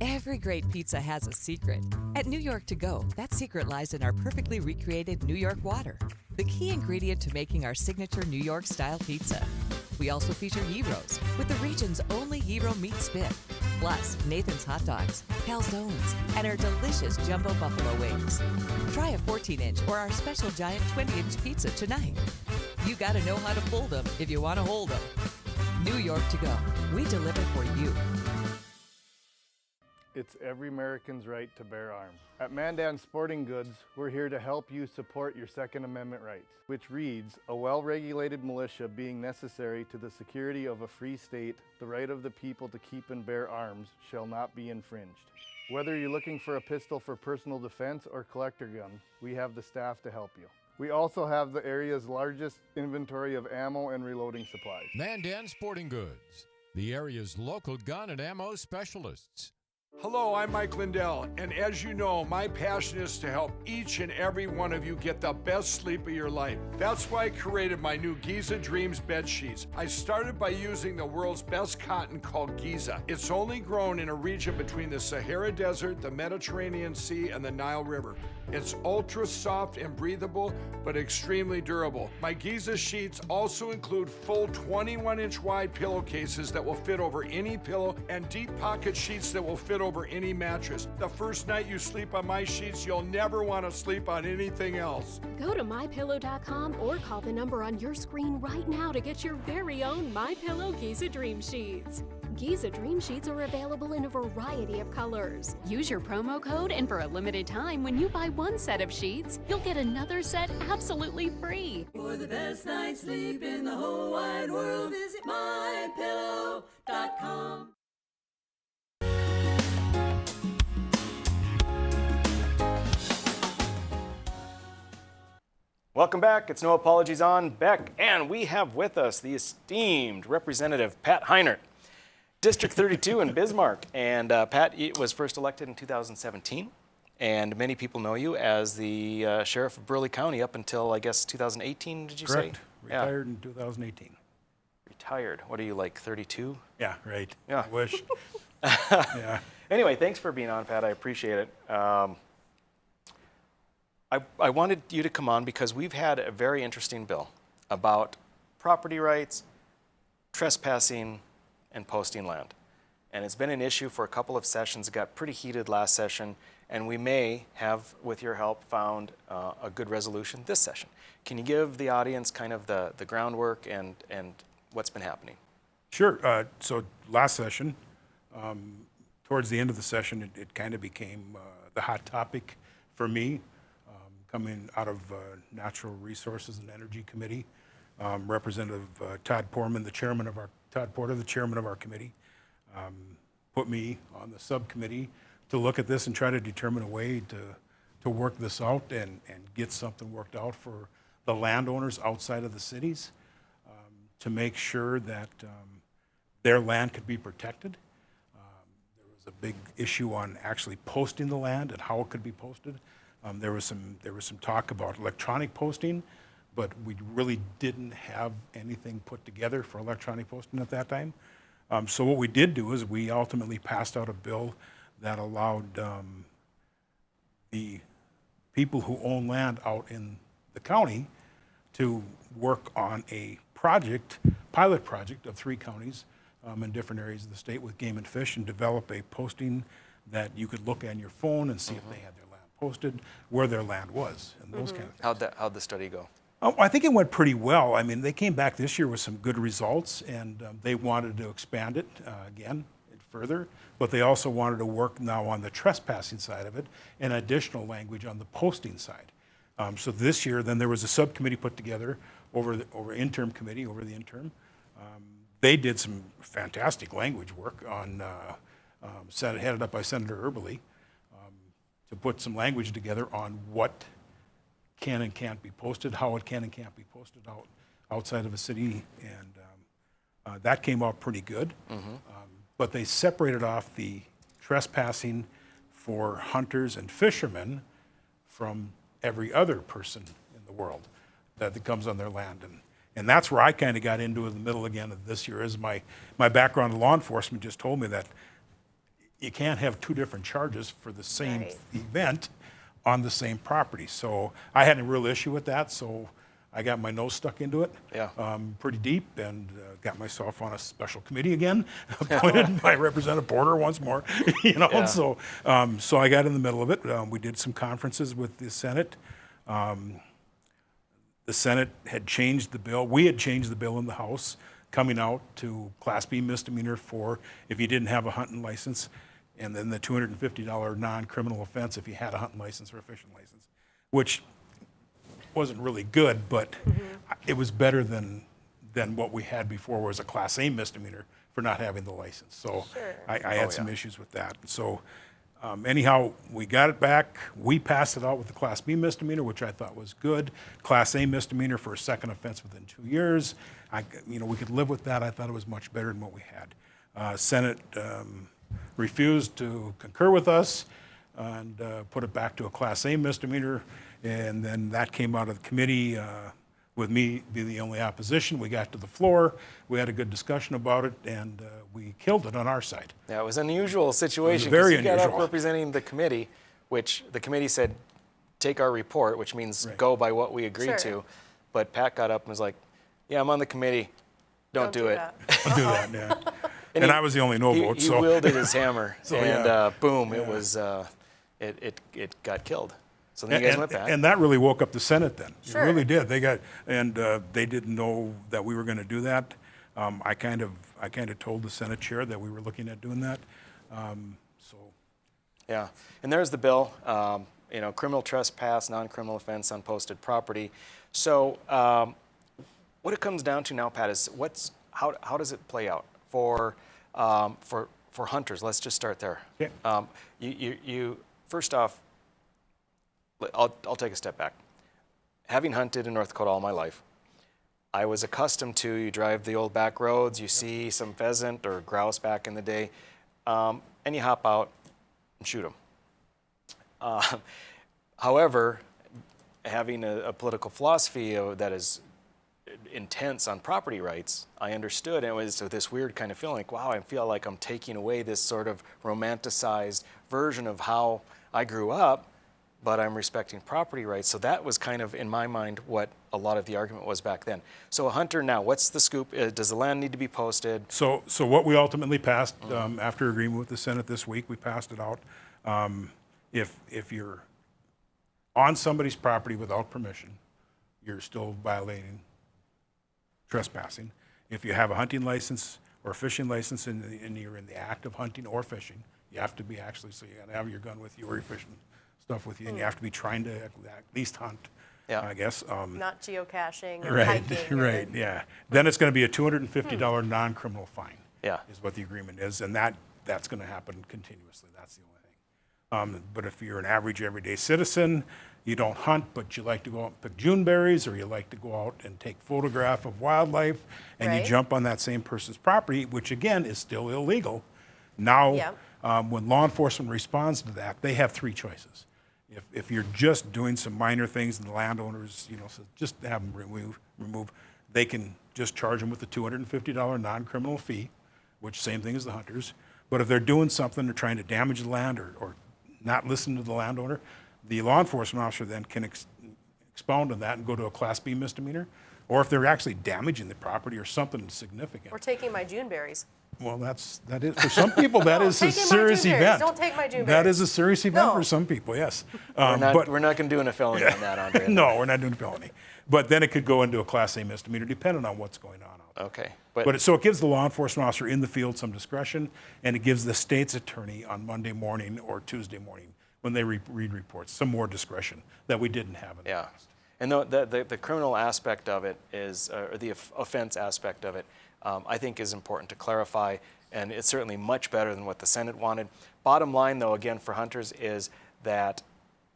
Every great pizza has a secret. At New York To Go, that secret lies in our perfectly recreated New York water, the key ingredient to making our signature New York style pizza. We also feature gyros with the region's only gyro meat spit, plus Nathan's hot dogs, calzones, and our delicious jumbo buffalo wings. Try a 14-inch or our special giant 20-inch pizza tonight. You gotta know how to pull them if you want to hold them. New York To Go, we deliver for you. It's every American's right to bear arms. At Mandan Sporting Goods, we're here to help you support your Second Amendment rights, which reads, a well-regulated militia being necessary to the security of a free state, the right of the people to keep and bear arms shall not be infringed. Whether you're looking for a pistol for personal defense or collector gun, we have the staff to help you. We also have the area's largest inventory of ammo and reloading supplies. Mandan Sporting Goods, the area's local gun and ammo specialists. Hello, I'm Mike Lindell, and as you know, my passion is to help each and every one of you get the best sleep of your life. That's why I created my new Giza Dreams bed sheets. I started by using the world's best cotton called Giza. It's only grown in a region between the Sahara Desert, the Mediterranean Sea, and the Nile River. It's ultra soft and breathable, but extremely durable. My Giza sheets also include full 21-inch wide pillowcases that will fit over any pillow and deep pocket sheets that will fit over any mattress. The first night you sleep on my sheets, you'll never want to sleep on anything else. Go to MyPillow.com or call the number on your screen right now to get your very own MyPillow Giza Dream Sheets. Giza Dream Sheets are available in a variety of colors. Use your promo code, and for a limited time, when you buy one set of sheets, you'll get another set absolutely free. For the best night's sleep in the whole wide world, visit MyPillow.com. Welcome back. It's No Apologies on Beck, and we have with us the esteemed Representative Pat Heinert, District 32 in Bismarck. And Pat was first elected in 2017, and many people know you as the Sheriff of Burleigh County up until, I guess, 2018, did you Correct. say? Retired in 2018. Retired. What are you, like 32? Yeah, right. Yeah. I wish. Yeah. Anyway, thanks for being on, Pat. I appreciate it. I wanted you to come on because we've had a very interesting bill about property rights, trespassing, and posting land. And it's been an issue for a couple of sessions. It got pretty heated last session, and we may have, with your help, found a good resolution this session. Can you give the audience kind of the groundwork and what's been happening? Sure. So last session, towards the end of the session, it kind of became the hot topic for me. Coming out of Natural Resources and Energy Committee, Representative Todd Porter, the chairman of our committee, put me on the subcommittee to look at this and try to determine a way to work this out and get something worked out for the landowners outside of the cities to make sure that their land could be protected. There was a big issue on actually posting the land and how it could be posted. There was some talk about electronic posting, but we really didn't have anything put together for electronic posting at that time. So what we did do is we ultimately passed out a bill that allowed the people who own land out in the county to work on a pilot project of 3 counties in different areas of the state with Game and Fish, and develop a posting that you could look on your phone and see if they had their land posted, where their land was, and those kind of things. How'd the study go? I think it went pretty well. I mean, they came back this year with some good results, and they wanted to expand it again further, but they also wanted to work now on the trespassing side of it and additional language on the posting side. So this year, then there was a subcommittee put together over the interim committee, over the interim. They did some fantastic language work on, headed up by Senator Eberly, to put some language together on what can and can't be posted, how it can and can't be posted outside of a city, and that came out pretty good. But they separated off the trespassing for hunters and fishermen from every other person in the world that comes on their land. And that's where I kind of got into in the middle again of this year, is my background in law enforcement just told me that you can't have 2 different charges for the same event on the same property. So I had a real issue with that, so I got my nose stuck into it pretty deep, and got myself on a special committee again, appointed by Representative Porter once more. So I got in the middle of it. We did some conferences with the Senate. The Senate had changed the bill. We had changed the bill in the House, coming out to Class B misdemeanor for if you didn't have a hunting license, and then the $250 non-criminal offense if you had a hunting license or a fishing license, which wasn't really good, but it was better than what we had before, was a Class A misdemeanor for not having the license. So I had some issues with that. So Anyhow, we got it back. We passed it out with the Class B misdemeanor, which I thought was good. Class A misdemeanor for a second offense within 2 years. We could live with that. I thought it was much better than what we had. Senate refused to concur with us and put it back to a Class A misdemeanor. And then that came out of the committee with me being the only opposition. We got to the floor. We had a good discussion about it, and we killed it on our side. Yeah, it was an unusual situation. It was very 'cause you got unusual. up representing the committee, which the committee said, take our report, which means go by what we agreed to. But Pat got up and was like, yeah, I'm on the committee. Don't do it. Don't do that, yeah. And I was the only no vote. He wielded his hammer, So, and yeah. boom, Yeah. it was, it got killed. So then you guys went back. And that really woke up the Senate then. Sure. It really did. They didn't know that we were going to do that. I kind of told the Senate chair that we were looking at doing that. Yeah, and there's the bill. Criminal trespass, non-criminal offense, unposted property. So what it comes down to now, Pat, is how does it play out for hunters? Let's just start there. Okay. You first off, I'll take a step back. Having hunted in North Dakota all my life, I was accustomed to, you drive the old back roads, you see some pheasant or grouse back in the day, and you hop out and shoot them. However, having a political philosophy that is intense on property rights, I understood, and it was this weird kind of feeling like, wow, I feel like I'm taking away this sort of romanticized version of how I grew up, but I'm respecting property rights. So that was kind of, in my mind, what a lot of the argument was back then. So a hunter now, what's the scoop? Does the land need to be posted? So what we ultimately passed, after agreement with the Senate this week, we passed it out. If you're on somebody's property without permission, you're still violating trespassing. If you have a hunting license or a fishing license and you're in the act of hunting or fishing, you have to be so you gotta have your gun with you or your fishing stuff with you, and you have to be trying to at least hunt, I guess. Not geocaching or Right, hiking. right, yeah. Then it's going to be a $250 non-criminal fine. Yeah, is what the agreement is, and that's going to happen continuously. That's the only thing. But if you're an average everyday citizen, you don't hunt, but you like to go out and pick Juneberries, or you like to go out and take photograph of wildlife, and you jump on that same person's property, which again is still illegal. Now, when law enforcement responds to that, they have three choices. If you're just doing some minor things and the landowners, so just have them remove, they can just charge them with the $250 non-criminal fee, which same thing as the hunters. But if they're doing something, they're trying to damage the land or not listen to the landowner, the law enforcement officer then can expound on that and go to a Class B misdemeanor. Or if they're actually damaging the property or something significant. Or taking my Juneberries. Well, that is for some people that is a serious Juneberries. event. Don't take my Juneberries. That is a serious event for some people, yes. We're not going to do a felony on that, Andre. No, we're not doing a felony. But then it could go into a Class A misdemeanor, depending on what's going on out there. Okay. So it gives the law enforcement officer in the field some discretion, and it gives the state's attorney on Monday morning or Tuesday morning, when they read reports, some more discretion that we didn't have in the past. And the criminal aspect of it is, or the offense aspect of it, I think is important to clarify, and it's certainly much better than what the Senate wanted. Bottom line, though, again, for hunters is that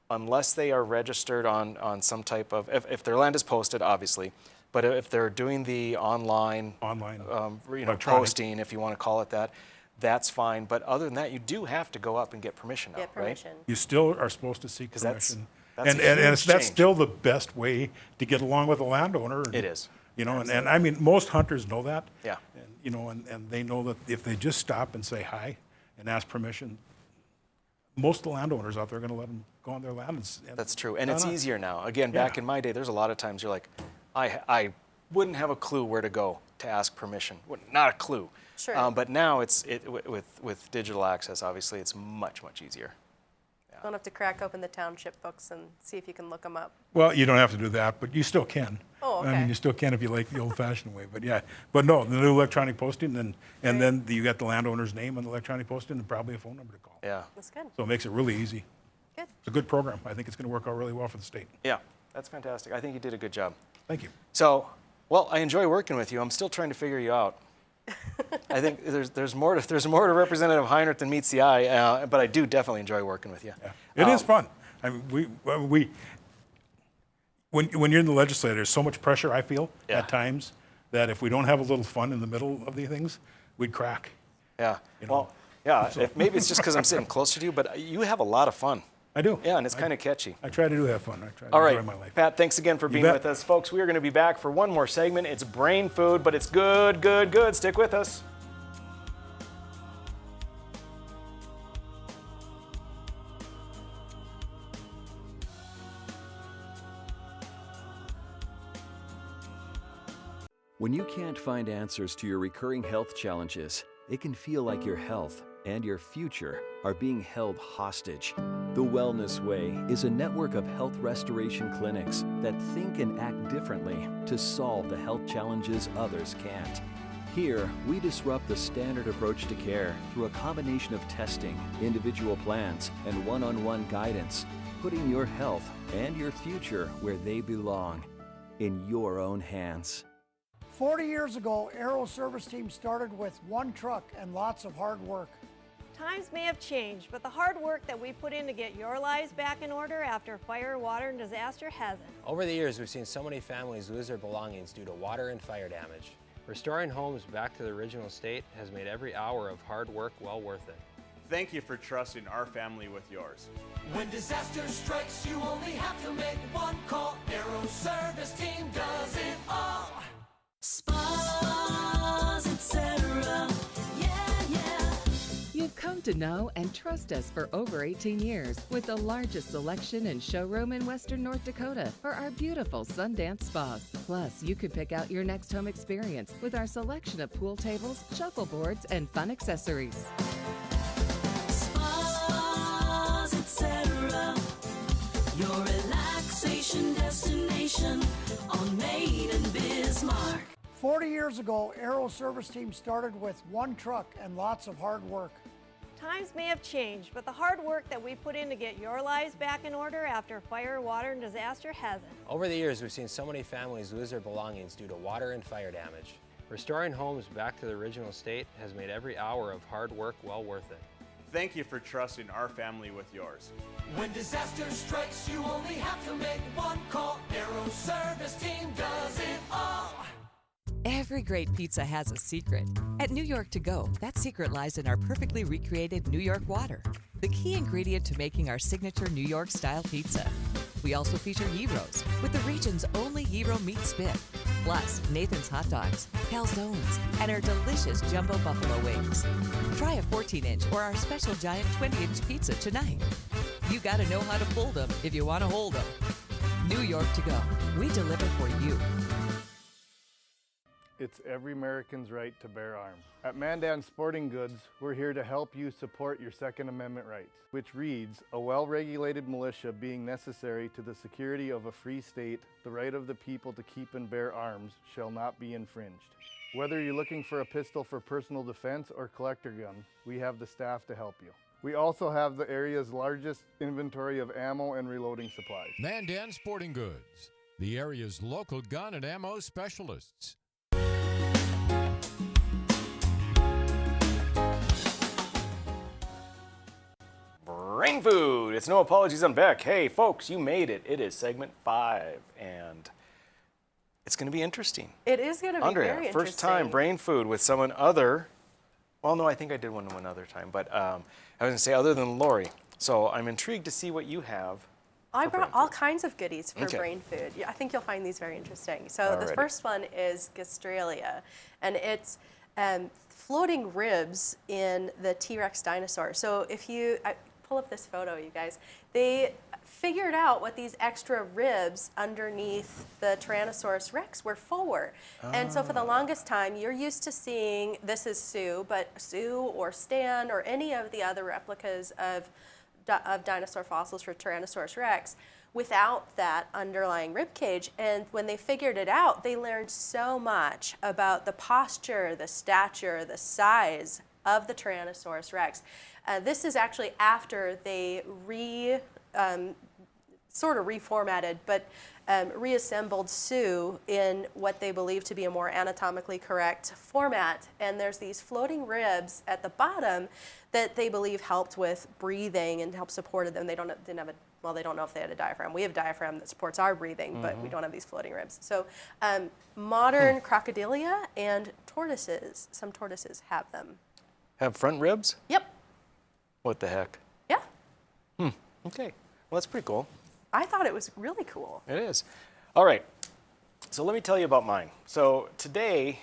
unless they are registered on some type of, if their land is posted, obviously, but if they're doing the online posting, if you want to call it that, that's fine. But other than that, you do have to go up and get permission now, right? You still are supposed to seek permission. That's that's still the best way to get along with a landowner. And, it is. And I mean, most hunters know that. Yeah. And they know that if they just stop and say hi and ask permission, most of the landowners out there are going to let them go on their land. That's true. And it's easier now. Again, back in my day, there's a lot of times you're like, I wouldn't have a clue where to go to ask permission. Not a clue. Sure. But now with digital access, obviously, it's much, much easier. Don't have to crack open the township books and see if you can look them up. Well, you don't have to do that, but you still can. Oh, okay. I mean, you still can if you like the old-fashioned way. But yeah, but no, the new electronic posting, and then you got the landowner's name on the electronic posting and probably a phone number to call. Yeah. That's good. So it makes it really easy. Good. It's a good program. I think it's going to work out really well for the state. Yeah, that's fantastic. I think you did a good job. Thank you. So, well, I enjoy working with you. I'm still trying to figure you out. I think there's more to Representative Heinert than meets the eye, but I do definitely enjoy working with you. Yeah. It is fun. I mean, when you're in the legislature, there's so much pressure, I feel, at times, that if we don't have a little fun in the middle of these things, we'd crack. Yeah. You know? Well, yeah, maybe it's just because I'm sitting closer to you, but you have a lot of fun. I do. Yeah, and it's kind of catchy. I try to do have fun. I try to All enjoy right, my life. Pat, thanks again for being with us. Folks, we are going to be back for one more segment. It's brain food, but it's good, good, good. Stick with us. When you can't find answers to your recurring health challenges, it can feel like your health and your future are being held hostage. The Wellness Way is a network of health restoration clinics that think and act differently to solve the health challenges others can't. Here, we disrupt the standard approach to care through a combination of testing, individual plans, and one-on-one guidance, putting your health and your future where they belong, in your own hands. 40 years ago, Aero Service Team started with one truck and lots of hard work. Times may have changed, but the hard work that we put in to get your lives back in order after fire, water, and disaster hasn't. Over the years, we've seen so many families lose their belongings due to water and fire damage. Restoring homes back to the original state has made every hour of hard work well worth it. Thank you for trusting our family with yours. When disaster strikes, you only have to make one call. Aero Service Team does it all. Spas, etc. You've come to know and trust us for over 18 years with the largest selection and showroom in Western North Dakota for our beautiful Sundance spas. Plus, you can pick out your next home experience with our selection of pool tables, shuffleboards, and fun accessories. Spas, etc. Your relaxation destination on Maiden Bismarck. 40 years ago, Aero Service Team started with one truck and lots of hard work. Times may have changed, but the hard work that we put in to get your lives back in order after fire, water, and disaster hasn't. Over the years, we've seen so many families lose their belongings due to water and fire damage. Restoring homes back to the original state has made every hour of hard work well worth it. Thank you for trusting our family with yours. When disaster strikes, you only have to make one call. Aero Service Team does it all. Every great pizza has a secret. At New York To Go, that secret lies in our perfectly recreated New York water, the key ingredient to making our signature New York-style pizza. We also feature gyros, with the region's only gyro meat spit, plus Nathan's hot dogs, calzones, and our delicious jumbo buffalo wings. Try a 14-inch or our special giant 20-inch pizza tonight. You gotta know how to fold them if you want to hold them. New York To Go, we deliver for you. It's every American's right to bear arms. At Mandan Sporting Goods, we're here to help you support your Second Amendment rights, which reads, a well-regulated militia being necessary to the security of a free state, the right of the people to keep and bear arms shall not be infringed. Whether you're looking for a pistol for personal defense or collector gun, we have the staff to help you. We also have the area's largest inventory of ammo and reloading supplies. Mandan Sporting Goods, the area's local gun and ammo specialists. Brain food. It's no apologies on Beck. Hey, folks, you made it. It is segment 5, and it's going to be interesting. It is going to be Andrea, very interesting. first time brain food with someone other. Well, no, I think I did one other time, but I was going to say other than Lori. So I'm intrigued to see what you have. I brought all kinds of goodies for Okay. brain food. Yeah, I think you'll find these very interesting. So the Alrighty. first one is gastralia, and it's floating ribs in the T-Rex dinosaur. So if you pull up this photo, you guys, they figured out what these extra ribs underneath the Tyrannosaurus Rex were for. And so for the longest time, you're used to seeing, this is Sue, but Sue or Stan or any of the other replicas of dinosaur fossils for Tyrannosaurus Rex without that underlying rib cage. And when they figured it out, they learned so much about the posture, the stature, the size of the Tyrannosaurus Rex. This is actually after they sort of reformatted, but reassembled Sue in what they believe to be a more anatomically correct format. And there's these floating ribs at the bottom that they believe helped with breathing and helped supported them. They don't know if they had a diaphragm. We have a diaphragm that supports our breathing, but we don't have these floating ribs. So modern crocodilia and tortoises, some tortoises have them. Have front ribs? Yep. What the heck? Yeah. Okay. Well, that's pretty cool. I thought it was really cool. It is. All right. So let me tell you about mine. So today,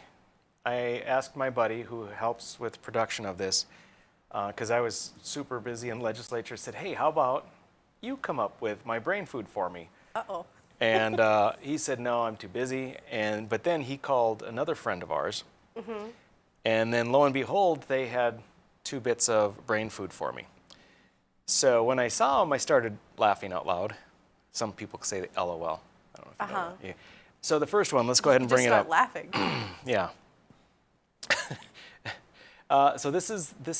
I asked my buddy who helps with production of this, because I was super busy in legislature, said, hey, how about you come up with my brain food for me? Uh-oh. And he said, no, I'm too busy. But then he called another friend of ours. And then lo and behold, they had 2 bits of brain food for me. So when I saw them, I started laughing out loud. Some people say LOL. I don't know if you know that. Yeah. So the first one, let's go ahead and bring it up. Just start laughing. Yeah. So this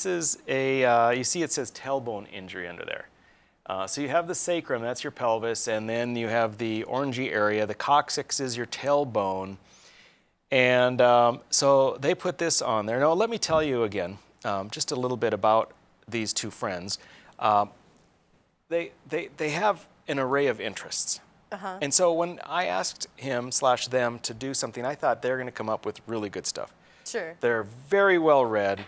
is a, you see it says tailbone injury under there. So you have the sacrum, that's your pelvis, and then you have the orangey area. The coccyx is your tailbone. And so they put this on there. Now let me tell you again, just a little bit about these 2 friends. They have an array of interests. And so when I asked him/them to do something, I thought they're going to come up with really good stuff. Sure. They're very well read,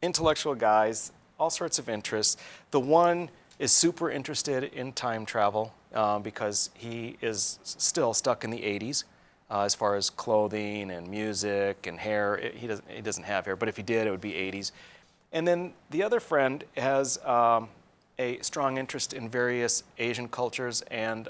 intellectual guys, all sorts of interests. The one is super interested in time travel because he is still stuck in the 80s as far as clothing and music and hair. He doesn't have hair, but if he did, it would be 80s. And then the other friend has a strong interest in various Asian cultures and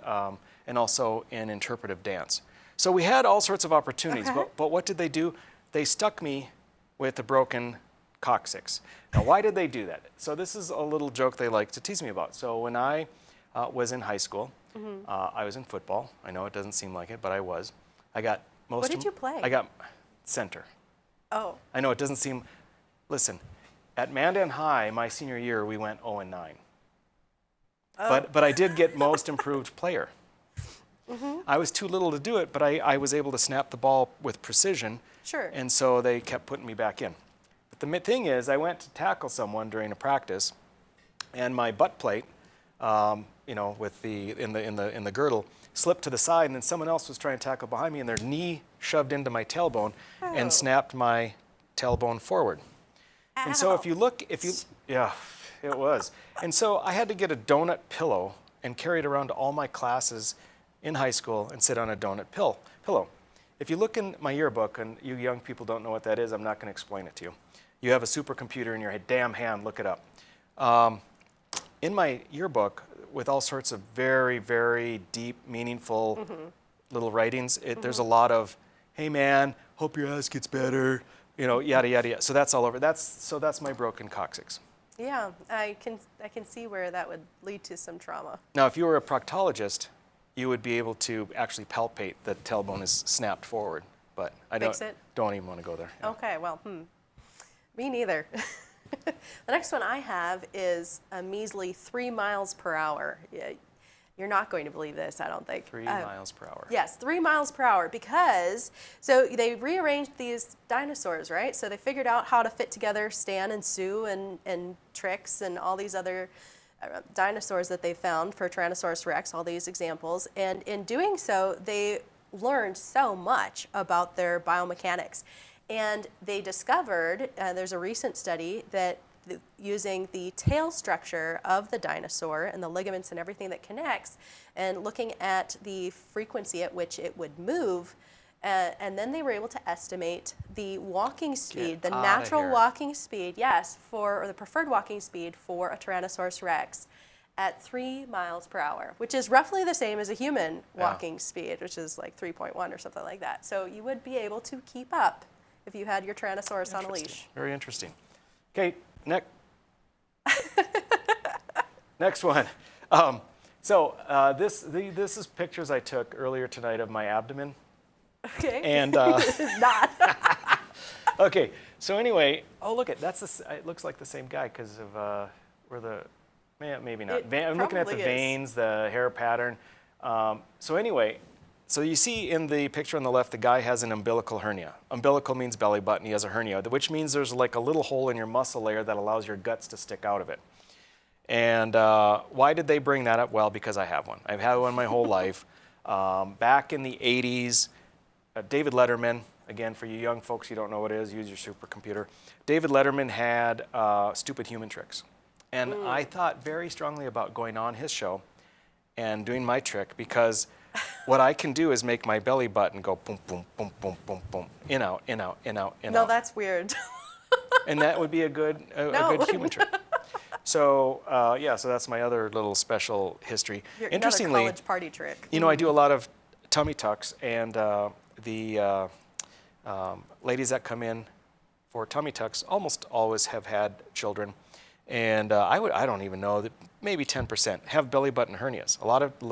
also in interpretive dance. So we had all sorts of opportunities, but what did they do? They stuck me with a broken coccyx. Now, why did they do that? So this is a little joke they like to tease me about. So when I was in high school, I was in football. I know it doesn't seem like it, but I was. I got most. What did you play? I got center. Oh. I know it doesn't seem. Listen, at Mandan High, my senior year, we went 0-9. Oh. But I did get most improved player. I was too little to do it, but I was able to snap the ball with precision. Sure. And so they kept putting me back in. But the thing is, I went to tackle someone during a practice, and my butt plate, with in the girdle, slipped to the side, and then someone else was trying to tackle behind me, and their knee shoved into my tailbone and snapped my tailbone forward. Ow. And so yeah, it was. And so I had to get a donut pillow and carry it around to all my classes in high school and sit on a donut pillow. If you look in my yearbook, and you young people don't know what that is, I'm not going to explain it to you. You have a supercomputer in your damn hand, look it up. In my yearbook, with all sorts of very, very deep, meaningful little writings, there's a lot of, hey man, hope your ass gets better, yada, yada, yada. So that's all over. That's my broken coccyx. Yeah, I can see where that would lead to some trauma. Now, if you were a proctologist, you would be able to actually palpate that tailbone is snapped forward. But I don't even want to go there. Yeah. Okay, well, me neither. The next one I have is a measly 3 miles per hour. You're not going to believe this, I don't think. 3 miles per hour. Yes, 3 miles per hour because, so they rearranged these dinosaurs, right? So they figured out how to fit together Stan and Sue and Trix and all these other dinosaurs that they found for Tyrannosaurus rex, all these examples. And in doing so, they learned so much about their biomechanics. And they discovered, there's a recent study, that using the tail structure of the dinosaur and the ligaments and everything that connects, and looking at the frequency at which it would move, and then they were able to estimate the walking speed, the natural walking speed, yes, or the preferred walking speed for a Tyrannosaurus rex at 3 miles per hour, which is roughly the same as a human walking speed, which is like 3.1 or something like that. So you would be able to keep up if you had your Tyrannosaurus on a leash. Very interesting. Okay, next one. This is pictures I took earlier tonight of my abdomen. Okay. And this is not. Okay. So anyway, oh look, it looks like the same guy because of where the Maybe not. It I'm looking at the probably is. veins, the hair pattern. So anyway, so you see in the picture on the left, the guy has an umbilical hernia. Umbilical means belly button. He has a hernia, which means there's like a little hole in your muscle layer that allows your guts to stick out of it. And why did they bring that up? Well, because I have one. I've had one my whole life. Back in the 80s, David Letterman, again, for you young folks, you don't know what it is, use your supercomputer. David Letterman had Stupid Human Tricks. And I thought very strongly about going on his show and doing my trick, because what I can do is make my belly button go boom, boom, boom, boom, boom, boom, in, out, in, out, in, out, in, No, out. that's weird. And that would be a good human trick. So yeah, so that's my other little special history. Interestingly, another college party trick. You know, I do a lot of tummy tucks, and the ladies that come in for tummy tucks almost always have had children, and I don't even know that maybe 10% have belly button hernias.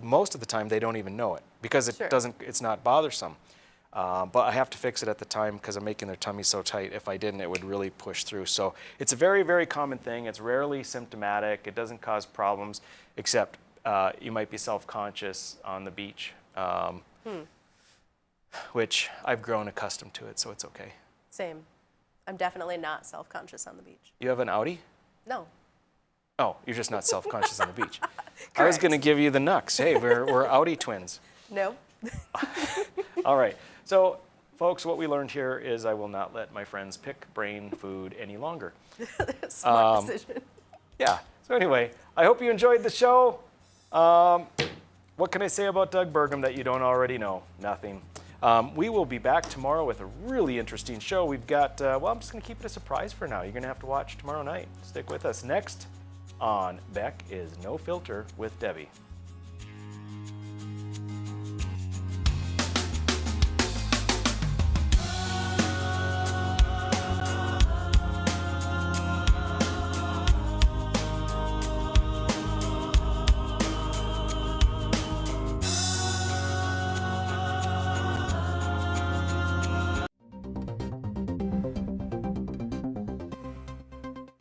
Most of the time they don't even know it because it's not bothersome. But I have to fix it at the time because I'm making their tummy so tight. If I didn't, it would really push through. So it's a very, very common thing. It's rarely symptomatic. It doesn't cause problems, except you might be self-conscious on the beach, which I've grown accustomed to it, so it's okay. Same. I'm definitely not self-conscious on the beach. You have an Audi? No. Oh, you're just not self-conscious on the beach. I was going to give you the knucks. Hey, we're Audi twins. No. All right. So, folks, what we learned here is I will not let my friends pick brain food any longer. Smart decision. Yeah. So anyway, I hope you enjoyed the show. What can I say about Doug Burgum that you don't already know? Nothing. We will be back tomorrow with a really interesting show. We've got, well, I'm just going to keep it a surprise for now. You're going to have to watch tomorrow night. Stick with us. Next on Beck is No Filter with Debbie.